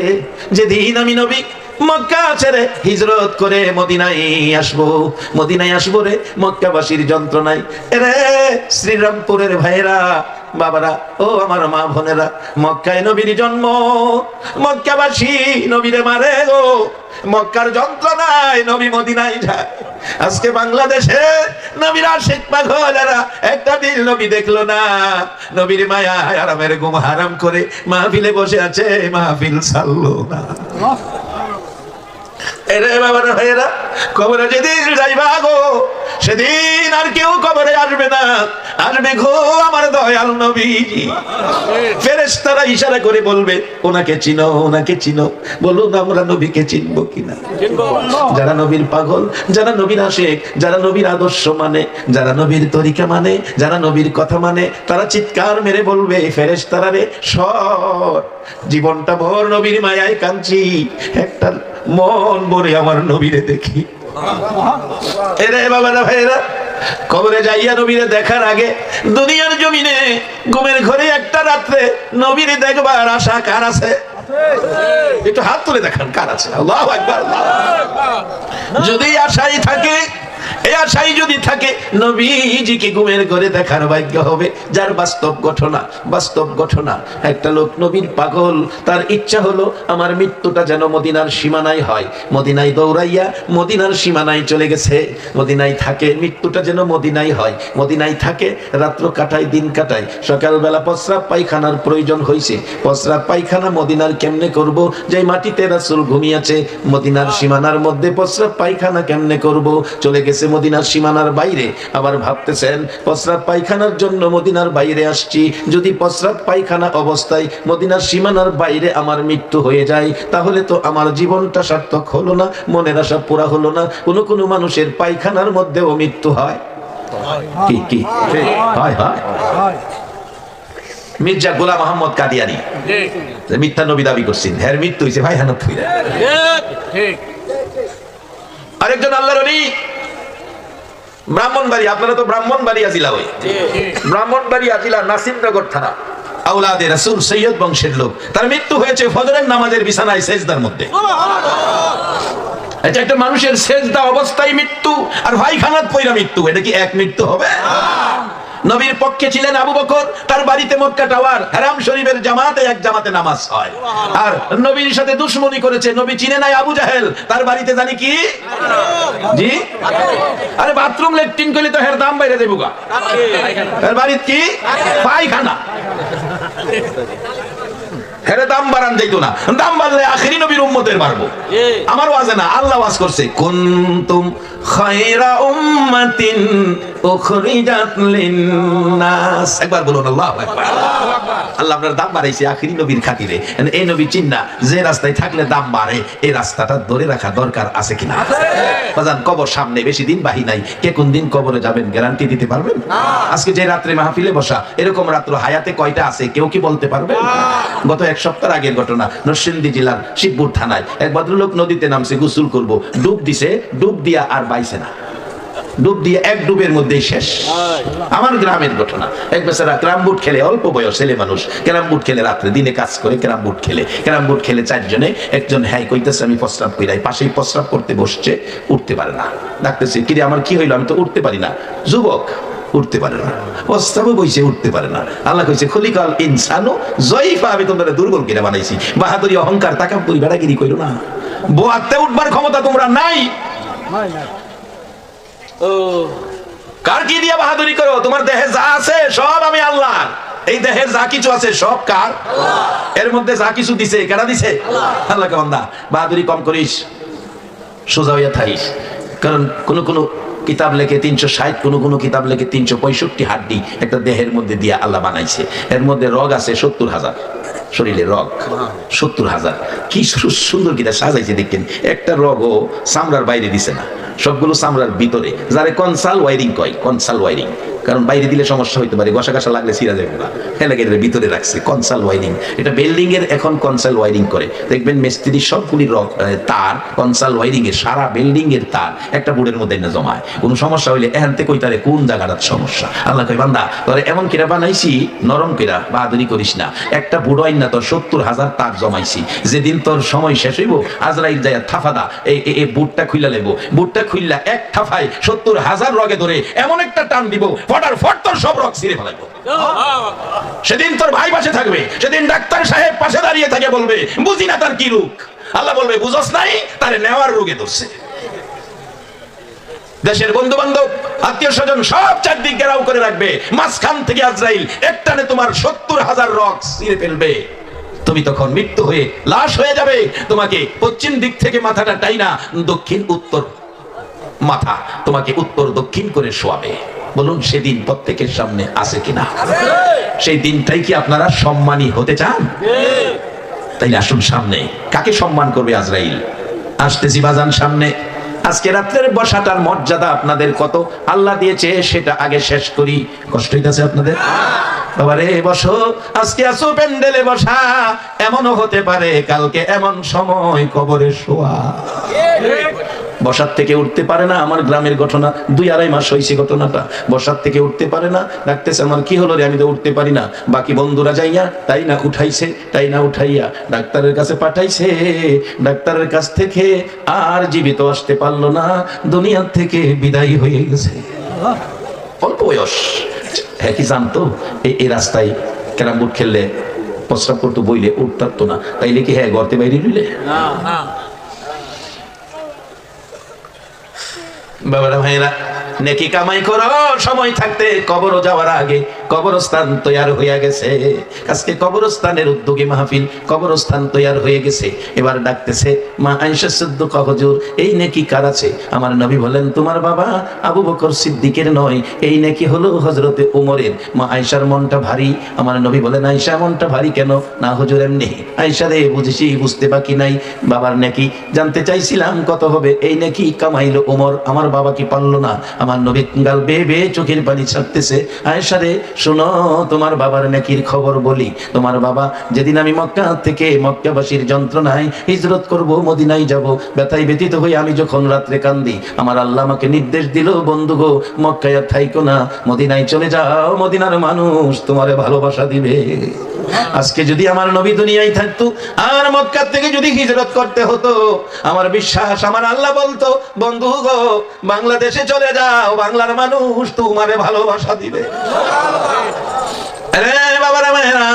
যেদিন আমি নবী মক্কা ছেড়ে হিজরত করে মদিনায় আসবো রে, মক্কাবাসীর যন্ত্রণায়। রে শ্রীরামপুরের ভাইরা, বাবারা, ও আমার মা বোনেরা, মক্কায় নবীর জন্ম, মক্কাবাসী নবীরে মারে গো, মক্কার যন্ত্রণায় নবী মদিনায় যায়। আজকে বাংলাদেশে নবীর আশিক পাগলেরা একটা দিন নবী দেখলো না, নবীর মায়া আরামের ঘুম হারাম করে মাহফিলে বসে আছে, মাহফিল ছাড়লো না। এরে বাবার ভাইয়েরা, কবরে যেদিন যাইবা গো, সেদিন আর কেউ কবরে আসবে না, আসবে গো আমার দয়াল নবীজি। ফেরেশতারা ইশারা করে বলবে, ওনাকে চিনো, ওনাকে চিনো। বলুন আমরা নবীকে চিনবো কিনা? যারা নবীর পাগল, যারা নবীর আশিক, যারা নবীর আদর্শ মানে, যারা নবীর তরিকা মানে, যারা নবীর কথা মানে, তারা চিৎকার মেরে বলবে, ফেরেশতারা রে সর, জীবনটা ভোর নবীর মায়ায় কাঁদছি, একটা মন ভরে আমার নবীরে দেখি। এরে বাবারা ভাইরা, কবরে যাইয়া নবীরে দেখার আগে দুনিয়ার জমিনে ঘুমের ঘরে একটা রাত্রে নবীরে দেখবার আশা কার আছে? একটু হাত তুলে দেখান কার আছে। আল্লাহু আকবার। যদি আশাই থাকে এই আশাই যদি থাকে নবীজিকে ঘুমের ঘরে দেখার ভাগ্য হবে। যার বাস্তব ঘটনা একটা লোক নবীর পাগল, তার ইচ্ছা হলো আমার মৃত্যুটা যেন মদিনার সীমানায় হয়। মদিনায় দৌড়াইয়া মদিনার সীমানায় চলে গেছে, মদিনায় থাকে, মৃত্যুটা যেন মদিনায় হয়, মদিনায় থাকে, রাত্র কাটায় দিন কাটায়। সকালবেলা প্রস্রাব পায়খানার প্রয়োজন হয়েছে, প্রস্রাব পায়খানা মদিনার কেমনে করব, যে মাটিতে রাসূল ঘুমিয়েছে মদিনার সীমানার মধ্যে প্রস্রাব পায়খানা কেমনে করব, চলে গেছে মদিনার সীমানার বাইরে। আবার ভাবতেছেন প্রস্রাব পায়খানার জন্য মদিনার বাইরে আসছি, যদি প্রস্রাব পায়খানা অবস্থায় মদিনার সীমানার বাইরে আমার মৃত্যু হয়ে যায় তাহলে তো আমার জীবনটা সার্থক হলো না, মনের আশা পুরা হলো না। কোন মানুষের পায়খানার মধ্যেও মৃত্যু হয়, কি কি হয় হয়। মির্জা গোলাম মোহাম্মদ কাদিয়ানী মিথ্যা নবী দাবি করছেন, হ্যাঁ মৃত্যু হয়েছে পায়খানা থুইরা। আরেকজন আল্লাহর ওলি ব্রাহ্মণবাড়ি, আপনারা তো ব্রাহ্মণবাড়িয়া জেলা, ওই ব্রাহ্মণবাড়িয়া জেলা নাসিমনগর থানা, আওলাদে রাসূল সৈয়দ বংশের লোক। তার মৃত্যু হয়েছে ফজরের নামাজের বিছানায় সেজদার মধ্যে। এটা একটা মানুষের সেজদা অবস্থায় মৃত্যু আর পায়খানাত পয়রা মৃত্যু, এটা কি এক মৃত্যু হবে? নবীর পক্ষে ছিলেন আবু বকর, তার বাড়িতে মক্কা টাওয়ার হারাম শরীফের জামাতে এক জামাতে নামাজ হয়। আর নবীর সাথে দুশমনি করেছে, নবী চিনে নাই আবু জাহেল, তার বাড়িতে জানি কি জি, আরে বাথরুম ল্যাট্রিন করলে তো হের দাম বাইরে দেবুগা, এর বাড়িতে কি পায়খানা, হেরে দাম বাড়ান যাইতো না, দাম বাড়লে আখেরি নবীর উম্মতের বাড়বো। আমার ওয়াজে না, আল্লাহ ওয়াজ করছে, কুনতুম খায়রা উম্মাতিন উখরিজাত লিন-নাস, একবার বলুন আল্লাহু আকবার। আল্লাহ আপনার দাম বাড়াইছে আখেরি নবীর খাতিরে। এই নবী চিন্না যে রাস্তায় থাকলে দাম বাড়ে, এই রাস্তাটা ধরে রাখা দরকার আছে কিনা? বাজান কবর সামনে, বেশি দিন বাহি নাই, কে কোন দিন কবরে যাবেন গ্যারান্টি দিতে পারবেন? আজকে যে রাত্রে মাহফিলে বসা, এরকম রাত্র হায়াতে কয়টা আছে কেউ কি বলতে পারবে? গত এক সপ্তাহ আগের ঘটনা, নরসিংদী জেলার শিবপুর থানায় এক ভদ্রলোক নদীতে নামছে গোসল করব, ডুব দিছে, ডুব দিয়া আর বাইছে না, ডুব দিয়ে এক ডুবের মধ্যেই শেষ। আমার গ্রামের ঘটনা, এক বেচারা ক্যারাম বোর্ড খেলে, অল্প বয়স ছেলে মানুষ, ক্যারাম বোর্ড খেলে, রাত্রে দিনে কাজ করে ক্যারাম বোর্ড খেলে চারজনে, একজন হ্যাঁ কইতেছে আমি প্রস্রাব কইরাই, পাশেই প্রস্রাব করতে বসছে, উঠতে পারে না, ডাকতেছে কিরে আমার কি হইলো, আমি তো উঠতে পারি না, যুবক উঠতে পারে না, প্রস্তাবও বইছে উঠতে পারে না। আল্লাহ কইছে খলিকাল ইনসানু যায়ফা, আমি তোমরা দুর্বল কিনা বানাইছি, বাহাদুরি অহংকার তাকাব্বুরি বেড়াগিরি কইরো না, বোয়াতে উঠবার ক্ষমতা তোমরা নাই। কার কি দিয়া বাহাদুরি করো? তোমার দেহে যা আছে সব আমি আল্লাহ, এই দেহের যা কিছু আছে সব কার? এর মধ্যে যা কিছু দিছে কারা দিছে? আল্লাহ। কে বান্দা বাহাদুরি কম করিস, সোজা হইয়া থাকিস, কারণ কোন কিতাব লেখে 360, কোন কিতাব লেখে 365 হাড্ডি একটা দেহের মধ্যে দিয়া আল্লাহ বানাইছে। এর মধ্যে রগ আছে 70,000, শরীরে রগ 70,000, কি সুন্দর কিটা সাজাইছে দেখেন। একটা রগও চামড়ার বাইরে দিছে না, সবগুলো চামড়ার ভিতরে, যারে কনসাল ওয়ারিং কয়, কনসাল ওয়ারিং, কারণ বাইরে দিলে সমস্যা হইতে পারে, ঘষা ঘষা লাগলে ছিঁড়া যাবে না, এলাকার ভিতরে রাখছে কনসাল ওয়ারিং। এটা বিল্ডিং এর এখন কনসাল ওয়ারিং করে, দেখবেন মিস্ত্রি সবগুলি তার কনসাল ওয়ারিং এর, সারা বিল্ডিং এর তার একটা বোর্ডের মধ্যে না জমায়, কোনো সমস্যা হইলে এখান থেকে কইতারে কোন জায়গাটার সমস্যা। আল্লাহ কই বান্দা তোরে এমন কিরা বানাইছি, নরম কিরা, বাহাদুরি করিস না, একটা বুড়ো আইন না তোর 70,000 তার জমাইছি, যেদিন তোর সময় শেষ হইব আজরাইল যায় থাফাদা এই বুটটা খুইলা লেব, বুটটা খুইলা এক থাফায় 70,000 রগে ধরে এমন একটা টান দিব, ফটার ফট তোর সব রগ ছিঁড়ে ফেলাইবো। সেদিন তোর ভাই পাশে থাকবে, সেদিন ডাক্তার সাহেব পাশে দাঁড়িয়ে থাকে, বলবে বুঝি না তার কি রোগ, আল্লাহ বলবে বুঝস নাই, তারে নেওয়ার রোগে ধরছে। দেশের বন্ধু বান্ধব আত্মীয় স্বজন সব চারদিক ঘেরাও করে রাখবে, মাঝখান থেকে আজরাইল একটানে তোমার 70,000 রগ ছিঁড়ে ফেলবে। তুমি তখন মৃত্যু হয়ে লাশ হয়ে যাবে, তোমাকে পশ্চিম দিক থেকে মাথাটা টাইনা দক্ষিণ উত্তর মাথা তোমাকে উত্তর দক্ষিণ করে শোয়াবে। বলুন সেদিন প্রত্যেকের সামনে আছে কিনা? সেই দিনটাই কি আপনারা সম্মানী হতে চান? তাইলে আসুন সামনে, কাকে সম্মান করবে আজরাইল? আসতেছি বাজান সামনে। আজকে রাত্রের বসাটার মর্যাদা আপনাদের কত আল্লাহ দিয়েছে সেটা আগে শেষ করি। কষ্ট হইতেছে আপনাদের? বাবারে বসো, আজকে আসো প্যান্ডেলে বসা, এমনও হতে পারে কালকে এমন সময় কবরে শোয়া। বসার থেকে উঠতে পারে না। আমার গ্রামের ঘটনা, 2-2.5 মাস হয়েছে ঘটনাটা। বসার থেকে উঠতে পারে না, ডাকতেছে আমার কি হলো রে, আমি তো উঠতে পারি না। বাকি বন্ধুরা যাইয়া তাই না উঠাইছে, তাই না উঠাইয়া ডাক্তারের কাছে পাঠাইছে। ডাক্তারের কাছ থেকে আর জীবিত আসতে পারলো না, দুনিয়ার থেকে বিদায় হয়ে গেছে। অল্প বয়স। হ্যাঁ, কি জানতো এই রাস্তায় ক্যারাম বোর্ড খেললে প্রস্রাব করতো, বইলে উঠতো না, তাইলে কি হ্যাঁ গর্তে বাইরে নিলে? বাবারা ভাইরা, নেকি কামাই করো, সময় থাকতে কবর যাওয়ার আগে কবরস্থান তৈয়ার হয়ে গেছে। আজকে কবরস্থানের উদ্যোগে মাহফিল, কবরস্থান তৈয়ার হয়ে গেছে। এবার ডাকতেছে মা আয়েশা সিদ্দিকা, হুজুর এই নেকি কার আছে? আমার নবী বলেন তোমার বাবা আবু বকর সিদ্দিকের নয়, এই নেকি হলো হযরতে ওমরের। মা আয়েশার মনটা ভারী। আমার নবী বলেন আয়েশা মনটা ভারী কেন? না হুজুর এমনি। আয়েশা রে বুঝেছি, বুঝতে বাকি নাই। বাবার নেকি জানতে চাইছিলাম কত হবে, এই নেকি কামাইলো ওমর, আমার বাবা কি পারলো না? আমার নবী গাল বেয়ে বেয়ে চোখের পানি ছাড়তেছে। আয়েশা রে শোনো, তোমার বাবার নেকির খবর বলি। তোমার বাবা যেদিন আমি মক্কা থেকে মক্কাবাসীর যন্ত্রণায় হিজরত করব, মদিনায় যাব, ব্যথায় ব্যথিত হয়ে আমি যখন রাত্রে কান্দি, আমার আল্লাহ আমাকে নির্দেশ দিল, বন্ধু গো মক্কায় থাইকো না, মদিনায় চলে যাও, মদিনার মানুষ তোমারে ভালোবাসা দিবে। আজকে যদি আমার নবী দুনিয়ায় থাকতো আর মক্কা থেকে যদি হিজরত করতে হতো, আমার বিশ্বাস আমার আল্লাহ বলতো, বন্ধু গো বাংলাদেশে চলে যাও, বাংলার মানুষ তোমারে ভালোবাসা দিবে। আরে বাবারা মায়েরা,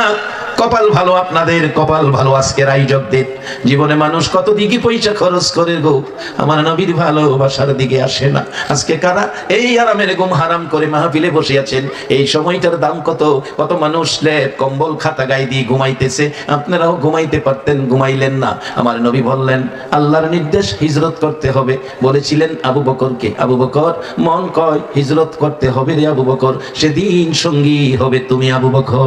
কপাল ভালো আপনাদের, কপাল ভালো আজকের আয়োজকদের। জীবনে মানুষ কত দিকে পয়সা খরচ করে গো, আমার নবীর ভালোবাসার দিকে আসে না। আজকে কারা এই আরামের ঘুম হারাম করে মাহফিলে বসে আছেন? এই সময়টার দাম কত? কত মানুষ লেপ কম্বল খাতা গায়ে দিয়ে ঘুমাইতেছে। আপনারাও ঘুমাইতে পারতেন, ঘুমাইলেন না। আমার নবী বললেন আল্লাহর নির্দেশ হিজরত করতে হবে। বলেছিলেন আবু বকরকে, আবু বকর মন কয় হিজরত করতে হবে রে আবু বকর, সেদিন সঙ্গী হবে তুমি আবু বকর।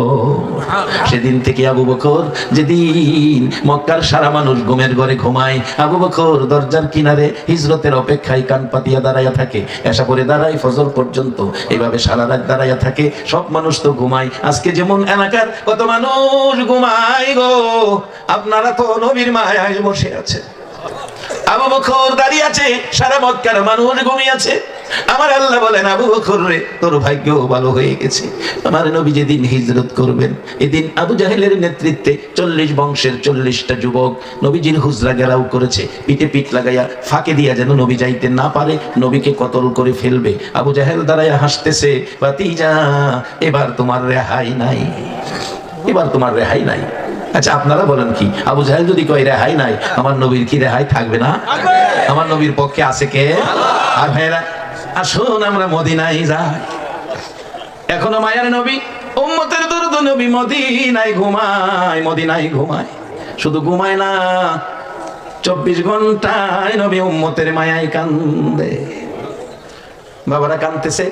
সেদিন থেকে আবু বকর, যেদিন মক্কার সারা মানুষ ঘুমের ঘরে ঘুমায়, আবু বকর দরজার কিনারে হিজরতের অপেক্ষায় কান পাতিয়া দাঁড়াইয়া থাকে। এসা করে দাঁড়ায় ফজর পর্যন্ত, এইভাবে সারা রাত দাঁড়াইয়া থাকে। সব মানুষ তো ঘুমায়। আজকে যেমন এলাকার কত মানুষ ঘুমায় গো, আপনারা তো নবীর মায়ায় বসে আছেন। আবু বকর দাঁড়িয়ে আছে, সারা মক্কার মানুষ ঘুমিয়ে আছে। আমার আল্লাহ বলেন আবু বকর রে, তোর ভাগ্য ভালো হয়ে গেছে। আমার নবী যেদিন হিজরত করবেন, এদিন আবু জাহেলের নেতৃত্বে 40 বংশের 40টা যুবক নবীজির হুজরা ঘেরাও করেছে, পিঠে পিঠ লাগাইয়া ফাঁকে দিয়া যেন নবী যাইতে না পারে, নবীকে কতল করে ফেলবে। আবু জাহেল দাঁড়াইয়া হাসতেছে, ভাতিজা এবার তোমার রেহাই নাই, এবার তোমার রেহাই নাই। আচ্ছা আপনারা বলেন কি, আবু জাহেল যদি কয় রেহাই নাই, আমার নবীর কি রেহাই থাকবে না? আমার নবীর পক্ষে আছে কে? আর ভাইরা আসুন আমরা মদিনায় যাই। এখনো মায়ার নবী, উম্মতের দরদ নবী মদিনায় ঘুমায়, মদিনায় ঘুমায়। শুধু ঘুমায় না, 24 ঘন্টায় নবী উম্মতের মায়ায় কান্দে। বাবারা কাঁদতেছে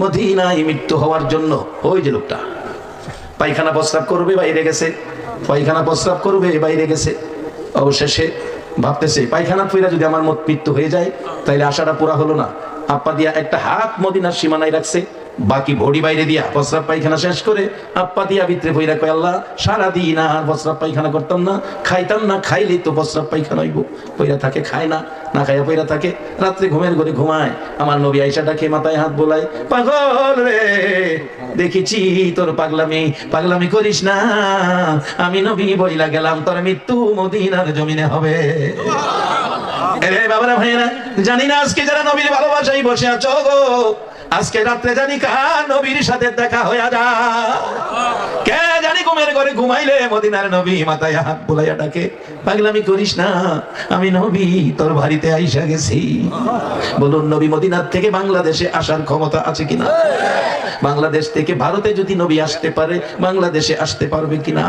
মদিনায় মৃত্যু হওয়ার জন্য। ওই যে লোকটা পায়খানা প্রস্রাব করবে বাইরে গেছে, পায়খানা প্রস্রাব করবে বাইরে গেছে। অবশেষে ভাবতেছে পায়খানা ফিরা যদি আমার মৃত্যু হয়ে যায় তাইলে আশাটা পুরা হলো না। আপা দিয়া একটা হাত মদিনার সীমানায় রাখছে, বাকি বডি বাইরে দিয়া প্রস্রাব পায়খানা শেষ করে আপা দিয়া ভিতরে বইরা কয় আল্লাহ সারাদিন আর প্রস্রাব পায়খানা করতাম না, খাইতাম না, খাইলেই তো প্রস্রাব পায়খানা হইব। পইরা থাকে, খায় না, না খাইয়া পইরা থাকে, রাত্রে ঘুমের ঘরে ঘুমায়। আমার নবী আয়েশা ডাকে, মাথায় হাত বোলায়, পাগল রে দেখেছি তোর পাগলামি, পাগলামি করিস না, আমি নবী বইলা গেলাম তোর মৃত্যু মদিনার জমিনে হবে। এরে বাবারা ভাইরা, জানি না আজকে যারা নবীর ভালোবাসায় বসে আছো গো, আজকে রাত্রে জানি কার নবীর সাথে দেখা হয়ে যা। কে জানি ঘুমের ঘরে ঘুমাইলে মদিনার নবী মাথায় হাত বুলাইয়া ডাকে, পাগলামি করিস না, আমি নবী তোর বাড়িতে আইসা গেছি। বলুন নবী মদিনার থেকে বাংলাদেশে আসার ক্ষমতা আছে কিনা? বাংলাদেশ থেকে ভারতে যদি নবী আসতে পারে, বাংলাদেশে আসতে পারবে কিনা?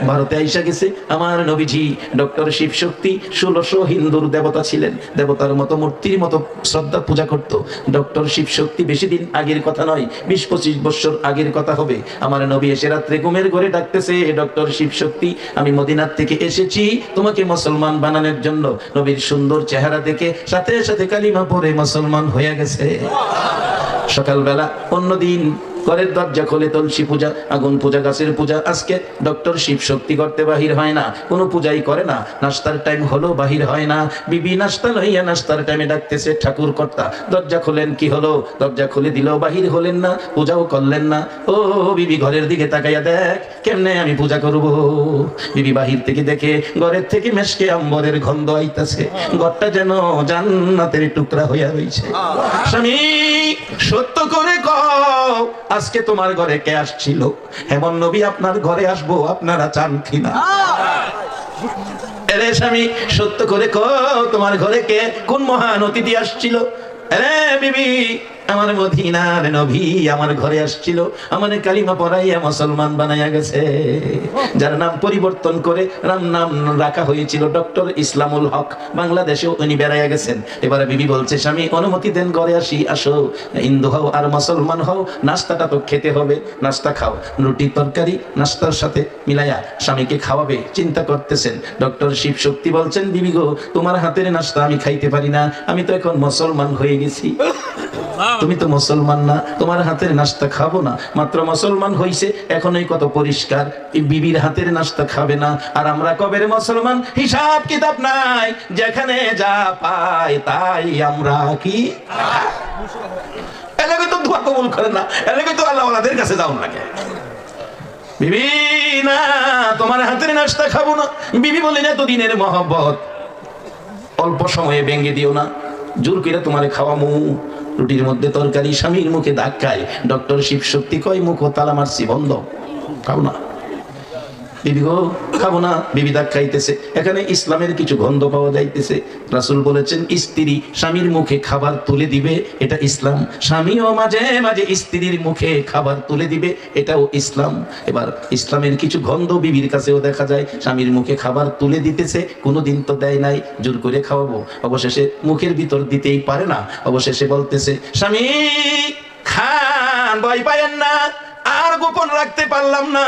ভারতে আইসা গেছে আমার নবীজি। ডক্টর শিব শক্তি 1600 হিন্দুর দেবতা ছিলেন, দেবতার মতো মূর্তির মতো শ্রদ্ধা পূজা করত। ডক্টর শিব শক্তি বেশি দিন আগের কথা নয়, 20-25 বছর আগের কথা হবে। আমার নবী এসে রাত্রে ঘুমের ঘরে ডাকতেছে, ডক্টর শিব শক্তি আমি মদিনার থেকে এসেছি তোমাকে মুসলমান বানানোর জন্য। নবীর সুন্দর চেহারা দেখে সাথে সাথে কালিমা পড়ে মুসলমান হয়ে গেছে। সকালবেলা অন্যদিন ঘরের দরজা খোলে তুলসী পূজা, আগুন পূজা, গাছের পূজা। আজকে ডক্টর শিব শক্তি করতে বাহির হয় না, কোনো পূজাই করে না। নাস্তার টাইম হলো বাহির হয় না, বিবি নাস্তা লইয়া নাস্তার টাইমে ডাকতেছে ঠাকুর কর্তা দরজা খোলেন, কি হলো? দরজা খুলে দিল, বাহির হলেন না, পূজাও করলেন না। ও বিবি ঘরের দিকে তাকাইয়া দেখ কেমনে আমি পূজা করব। বিবি বাহির থেকে দেখে ঘরের থেকে মেশকে আম্বরের গন্ধ আইতাছে, ঘরটা যেন জান্নাতের টুকরা হইয়া রইছে। স্বামী সত্য করে কও, আজকে তোমার ঘরে কে আসছিল? এমন নবী আপনার ঘরে আসবো আপনারা চান কিনা? এরে স্বামী সত্য করে কও, তোমার ঘরে কে, কোন মহান অতিথি আসছিল? আরে বিবি আমার মদিনার নবী আমার ঘরে আসছিল, আমার কালিমা পড়াইয়া মুসলমান বানাইয়া গেছে। যার নাম পরিবর্তন করে নাম রাখা হয়েছিল ডক্টর ইসলামুল হক, বাংলাদেশেও উনি বেড়াইয়া গেছেন। এবারে বিবি বলছে স্বামী অনুমতি দেন ঘরে আসি। আসো, হিন্দু হও আর মুসলমান হও, নাস্তাটা তো খেতে হবে, নাস্তা খাও। রুটি তরকারি নাস্তার সাথে মিলাইয়া স্বামীকে খাওয়াবে চিন্তা করতেছেন। ডক্টর শিব শক্তি বলছেন বিবি গো তোমার হাতের নাস্তা আমি খাইতে পারি না, আমি তো এখন মুসলমান হয়ে গেছি। তুমি তো মুসলমান না, তোমার হাতের নাস্তা খাবো না। মাত্র মুসলমান হইছে এখনই কত পরিষ্কার, বিবির হাতের নাস্তা খাবে না। আর আমরা কবের মুসলমান, হিসাব কিতাব নাই, যেখানে যা পাই তাই আমরা কি এলাকায় তো দোয়া কবুল করে না, এলাকায় তো আল্লাহ ওয়ালাদের কাছে যাও লাগে। বিবি না তোমার হাতের নাস্তা খাবো না। বিবি বলেন এত দিনের মহব্বত অল্প সময়ে ভেঙে দিও না, জোর করে তোমারে খাওয়ামু। রুটির মধ্যে তরকারি, স্বামীর মুখে ধাক্কায় ডক্টর শিব শক্তি কয় মুখ তালা মারছি, বন্ধ, খাও না। বিবি গো খাবো না, বিবি ধাক্কাইতেছে। এখানে ইসলামের কিছু গন্ধ পাওয়া যাইতেছে। রাসূল বলেছেন স্ত্রী স্বামীর মুখে খাবার তুলে দিবে, এটা ইসলাম। স্বামীও মাঝে মাঝে স্ত্রীর মুখে খাবার তুলে দিবে, এটাও ইসলাম। এবার ইসলামের কিছু গন্ধ বিবির কাছেও দেখা যায়, স্বামীর মুখে খাবার তুলে দিতেছে, কোনোদিন তো দেয় নাই, জোর করে খাওয়াবো। অবশেষে মুখের ভিতর দিতেই পারে না, অবশেষে বলতেছে স্বামী খান, ভয় পায়েন না, আর গোপন রাখতে পারলাম না।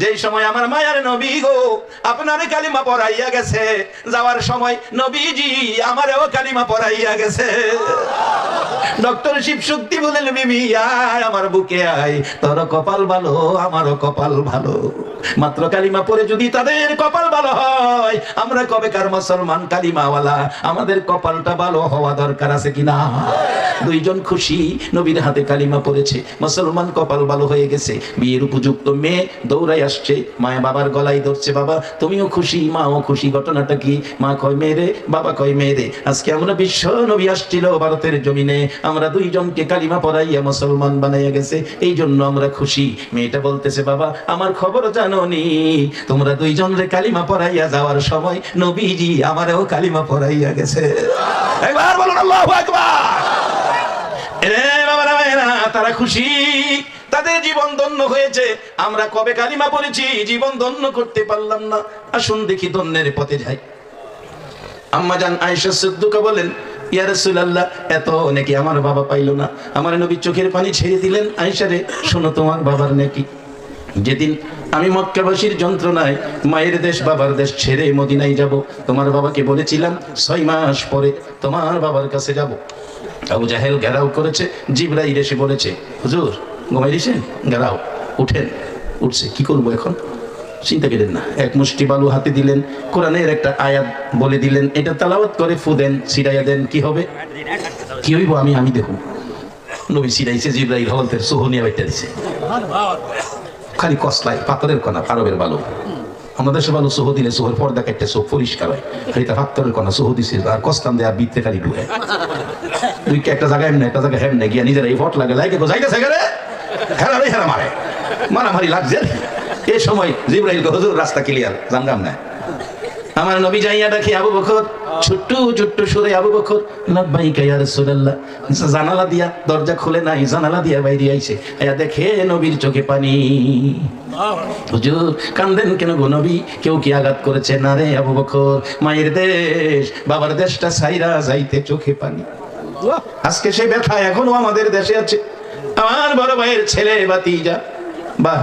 যেই সময় আমার মায়ার নবী গো আপনারে কালিমা পড়াইয়া গেছে, যাওয়ার সময় নবীজি আমারেও কালিমা পড়াইয়া গেছে। ডক্টর শিব শক্তি বলেন বিবি আয় আমার বুকে আয়, তোর কপাল ভালো আমারও কপাল ভালো। মাত্র কালিমা পড়ে যদি তাদের কপাল ভালো হয়, আমরা কবেকার মুসলমান কালিমাওয়ালা, আমাদের কপালটা ভালো হওয়া দরকার আছে কিনা? দুইজন খুশি, নবীর হাতে কালিমা পড়েছে, মুসলমান কপাল ভালো হয়ে গেছে। বিয়ের উপযুক্ত মেয়ে দৌড়াই আসছে, মায়া বাবার গলায় ধরছে, বাবা তুমিও খুশি মাও খুশি। ঘটনাটা কি? মা কয় মেয়েরে, বাবা কয় মেয়েরে, আজকে আমরা বিশ্ব নবী আসছিল ভারতের জমিনে, আমরা দুইজনকে কালিমা পড়াইয়া মুসলমান বানাইয়া গেছে, এই জন্য আমরা খুশি। মেয়েটা বলতেছে বাবা আমার খবর জানোনি, তোমরা দুইজন রে কালিমা পড়াইয়া যাওয়ার সময় নবীজি আমারও কালিমা পড়াইয়া গেছে। একবার বলুন আল্লাহু আকবার। এরে বাবারা ভাইরা, তারা খুশি, তাদের জীবন ধন্য হয়েছে। আমরা কবে কালিমা পড়েছি, জীবন ধন্য করতে পারলাম না। আসুন দেখি ধন্যের পথে যাই। আম্মা জান আয়েশা সিদ্দিকা বলেন ইয়া রাসূলুল্লাহ এত নাকি আমার বাবা পাইলো না। আমার নবী চোখের পানি ছেড়ে দিলেন, আয়েশা রে শোনো তোমার বাবার নাকি, যেদিন আমি মক্কাবাসীর যন্ত্রণায় মায়ের দেশ বাবার দেশ ছেড়ে মদিনায় যাব, তোমার বাবাকে বলেছিলাম 6 মাস পরে তোমার বাবার কাছে যাব। আবু জাহেল ঘেরাও করেছে, জিবরাইল এসে বলেছে হুজুর ঘুমাই দিয়েছেন, ঘেরাও উঠেন। উঠছে, কি করবো এখন? চিন্তা করেন না, এক মুষ্টি বালু হাতে দিলেন, কোরআনের একটা আয়াত বলে দিলেন, এটা তেলাওয়াত করে ফু দেন, ছিড়াইয়া দেন, কি হবে? কি হইব আমি দেখুন। নবী ছিড়াইছে, জিবরাইল হলতের সোহনিয়া বাইটা দিছে, খালি কসলাই পাথরের কণা, আরবের বালু। আমাদের দেশে বালু সোহ দিলে সোহের পর্দা কেটে চোখ পরিষ্কার হয়, খালি তা পাথরের কণা সোহ দিছে, আর কস্তান দেয় আর বিতে খালি ডুবে। দুইকে একটা জায়গায় এমনি একটা জায়গায় হেমনে গিয়া নিজেরা এই ফট লাগে লাগে যাইতেছে গেলে হেরারে হেরা মারে, মারামারি লাগছে। এই সময় জিবরাইল হুজুর রাস্তা ক্লিয়ার, জানগাম না। আমার নবী যাইয়া দেখে আবু বকর ছোট্ট ছোট্ট সুরে, আবু বকর লাব্বাইকা ইয়া রাসূলুল্লাহ। জানালা দিয়া, দরজা খুলে নাই, জানালা দিয়া বাইরে আইছে, আয়া দেখে নবীর চোখে পানি। হুজুর কান্দেন কেন গো নবী, কেউ কি আঘাত করেছে? না রে আবু বকর, মায়ের দেশ বাবার দেশটা ছাইরা যাইতে চোখে পানি। আজকে সেই ব্যথা এখনো আমাদের দেশে আছে। আমার বড় ভাইয়ের ছেলে ভাতিজা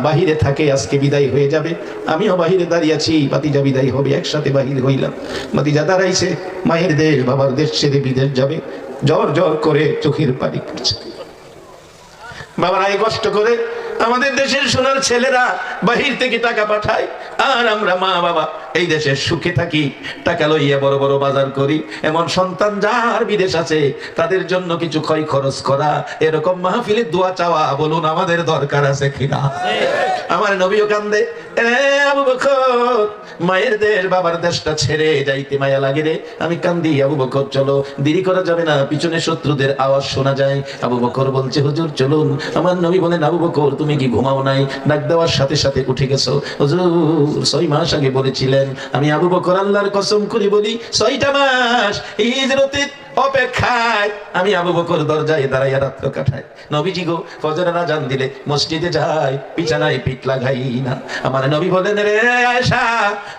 বাহিরে থাকে, আজকে বিদায় হয়ে যাবে। আমিও বাহিরে দাঁড়িয়ে আছি, ভাতিজা বিদায় হবে, একসাথে বাহির হইলাম। ভাতিজা দাঁড়াইছে, মায়ের দেশ বাবার দেশ ছেড়ে বিদেশ যাবে, জ্বর জ্বর করে চোখের পানি পড়ছে। বাবারা এই কষ্ট করে আমাদের দেশের সোনার ছেলেরা বাহির থেকে টাকা পাঠায়, আর আমরা মা বাবা এই দেশে সুখে থাকি, টাকা লইয়া বড় বড় বাজার করি। এমন সন্তান যার বিদেশ আছে তাদের জন্য কিছু ক্ষয় খরচ করা, এরকম মাহফিলে দোয়া চাওয়া, বলুন আমাদের দরকার আছে কিনা? আমার নবীও কান্দে, আবু বকর মায়ের দেশ বাবার দেশটা ছেড়ে যাইতে মায়া লাগে রে। আমি কান্দি, আবু বকর চলো, দেরি করা যাবে না, পিছনে শত্রুদের আওয়াজ শোনা যায়। আবু বকর বলছে হুজুর চলুন। আমার নবী বলেন, আবু বকর তুমি কি ঘুমাও নাই? ডাক দেওয়ার সাথে সাথে উঠে গেছো। হুজুর 6 মাস আগে বলেছিলেন। আমি আবু বকর আল্লাহর কসম করে বলি 6টা মাস হিজরতের অপেক্ষায় আমি আবু বকর দরজায় দাঁড়াইয়া রাত্র কাটাই। নবীজি গো ফজরের আজান দিলে মসজিদে যায়, বিছানায় পিঠ লাগাই না। আমার নবী বলেন, রে আয়েশা,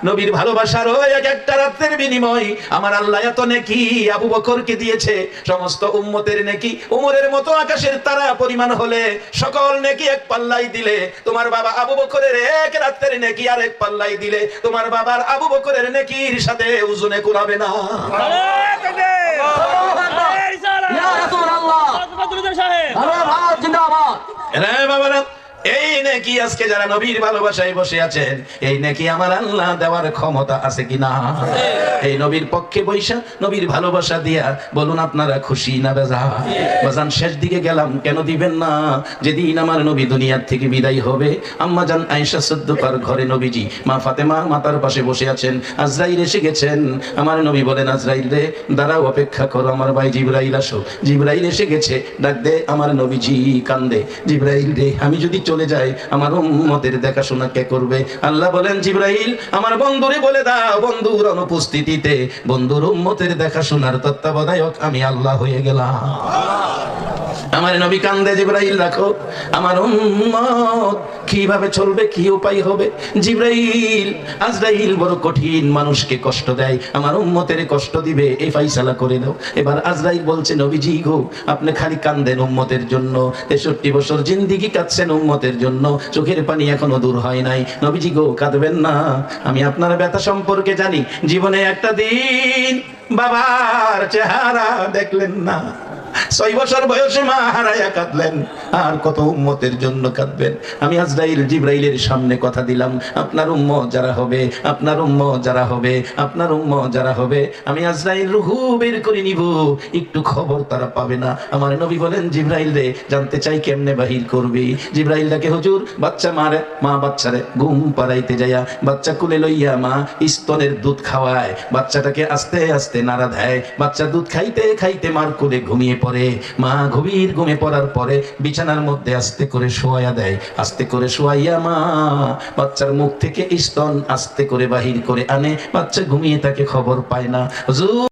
নবীর ভালোবাসার ওই এক একটা রাতের বিনিময় আমার আল্লাহ এত নেকি আবু বকরকে দিয়েছে। সমস্ত উম্মতের নেকি উমরের মতো আকাশের তারা পরিমাণ হলে সকল নেকি এক পাল্লাই দিলে, তোমার বাবা আবু বকরের এক রাতের নেকি আর এক পাল্লাই দিলে তোমার বাবার আবু বকরের নেকির সাথে ওজনে কুলাবে না। এই নেকি আজকে যারা নবীর ভালোবাসায় বসে আছেন, এই নেকি আমার আল্লাহ দেওয়ার ক্ষমতা আছে কিনা? এই নবীর পক্ষে বৈশা নবীর ভালোবাসা দিয়া বলুন আপনারা খুশি না বেজার? বাজান শেষ দিকে গেলাম, কেন দিবেন না? যেদিন আমার নবী দুনিয়ার থেকে বিদায় হবে, আম্মা জান আয়েশা সিদ্দিকার ঘরে নবীজি মা ফাতেমা মাতার পাশে বসে আছেন। আজরাইল এসে গেছেন। আমার নবী বলেন, আজরাইল রে দাঁড়াও, অপেক্ষা করো, আমার ভাই জিবরাইল আসো। জিবরাইল এসে গেছে, ডাক দে। আমার নবীজি কান্দে, জিবরাইল রে আমি যদি চলে যাই আমার উম্মতের দেখাশোনা কে করবে? আল্লাহ বলেন, জিবরাইল আমার বন্ধুরে বলে দাও, বন্ধুর অনুপস্থিতিতে বন্ধুর উম্মতের দেখাশোনার তত্ত্বাবধায়ক আমি আল্লাহ হয়ে গেলাম। আমার নবী কান্দে, জিবরাইল রাখো, আমার উম্মত কিভাবে চলবে, কি উপায় হবে? জিবরাইল আজরাইল বড় কঠিন, মানুষকে কষ্ট দেয়, আমার উম্মতের কষ্ট দিবে, এই ফয়সালা করে দাও। এবার আজরাইল বলছে, নবীজি গো আপনি খালি কান্দেন উম্মতের জন্য, 63 বছর জিন্দেগি কাটছেন উম্মতের জন্য, চোখের পানি এখনো দূর হয় নাই। নবীজি গো কাঁদবেন না, আমি আপনার ব্যথা সম্পর্কে জানি। জীবনে একটা দিন বাবার চেহারা দেখলেন না, 6 বছর বয়সে মা হারায়া কাঁদলেন, আর কত উম্মতের জন্য কাঁদবেন। আমি আজরাইল জিবরাইলের সামনে কথা দিলাম, আপনার উম্মত যারা হবে, আপনার উম্মত যারা হবে, আপনার উম্মত যারা হবে, আমি আজরাইল রূহ বের করে নিব, একটু খবর তারা পাবে না। আমার নবী বলেন, জিবরাইল রে জানতে চাই কেমনে বাহির করবি? জিবরাইল ডাকে, হুজুর বাচ্চা মারে, মা বাচ্চারে ঘুম পাড়াইতে যায়া বাচ্চা কুলে লইয়া মা স্তনের দুধ খাওয়ায়, বাচ্চাটাকে আস্তে আস্তে নাড়া দেয়, বাচ্চা দুধ খাইতে খাইতে মার কোলে ঘুমিয়ে পড়ে। মা গভীর ঘুমে পড়ার পরে বিছানার মধ্যে আস্তে করে শোয়া দেয়, আস্তে করে শোয়াইয়া মা বাচ্চার মুখ থেকে স্তন আস্তে করে বাহির করে আনে, বাচ্চা ঘুমিয়ে তাকে খবর পায় না। হুজুর